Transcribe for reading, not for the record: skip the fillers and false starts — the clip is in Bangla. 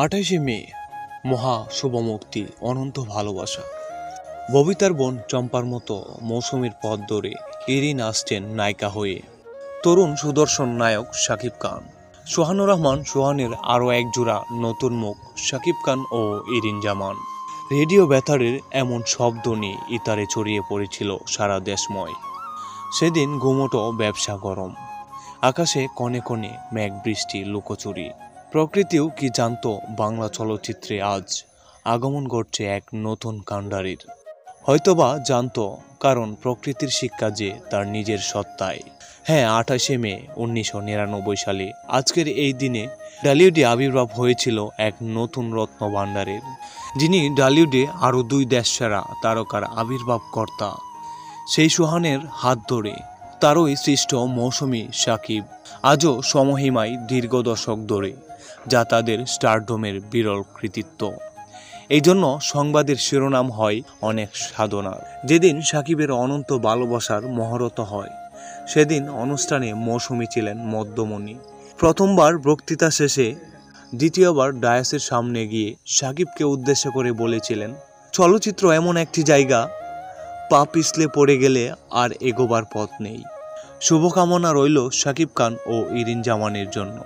28শে মে মহা শুভমুক্তি, অনন্ত ভালোবাসা। ববিতার বোন চম্পার মতো মৌসুমীর পথ ধরে ইরিন আসছেন নায়িকা হয়ে। তরুণ সুদর্শন নায়ক শাকিব খান, সোহানুর রহমান সোহানের আরও এক জোড়া নতুন মুখ শাকিব খান ও ইরিন জামান। রেডিও বেতারের এমন শব্দ নিয়ে ইতারে ছড়িয়ে পড়েছিল সারা দেশময়। সেদিন ঘুমোটো ব্যবসা গরম, আকাশে কনে কনে মেঘ বৃষ্টি লুকোচুরি। প্রকৃতিও কি জানতো বাংলা চলচ্চিত্রে আজ আগমন ঘটছে এক নতুন কাণ্ডারির। হয়তোবা জানতো, কারণ প্রকৃতির শিক্ষা যে তার নিজের সত্তায়। হ্যাঁ, 28শে মে 1999 সালে আজকের এই দিনে ঢালিউডে আবির্ভাব হয়েছিল এক নতুন রত্ন ভাণ্ডারের, যিনি ঢালিউডে আরও 2 দেশসেরা তারকার আবির্ভাব কর্তা। সেই সোহানের হাত ধরে তারই সৃষ্ট মৌসুমী শাকিব আজও সমহিমায় দীর্ঘ দশক ধরে, যা তাদের স্টারডমের বিরল কৃতিত্ব। এই জন্য সংবাদের শিরোনাম হয় অনেক সাধনার। যেদিন শাকিবের অনন্ত ভালোবাসার মহরত হয়, সেদিন অনুষ্ঠানে মৌসুমী ছিলেন মধ্যমণি। প্রথমবার বক্তৃতা শেষে, দ্বিতীয়বার ডায়াসের সামনে গিয়ে শাকিবকে উদ্দেশ্য করে বলেছিলেন, চলচ্চিত্র এমন একটি জায়গা, পা পিছলে পড়ে গেলে আর এগোবার পথ নেই। শুভকামনা রইল শাকিব খান ও ইরিন জামানের জন্য।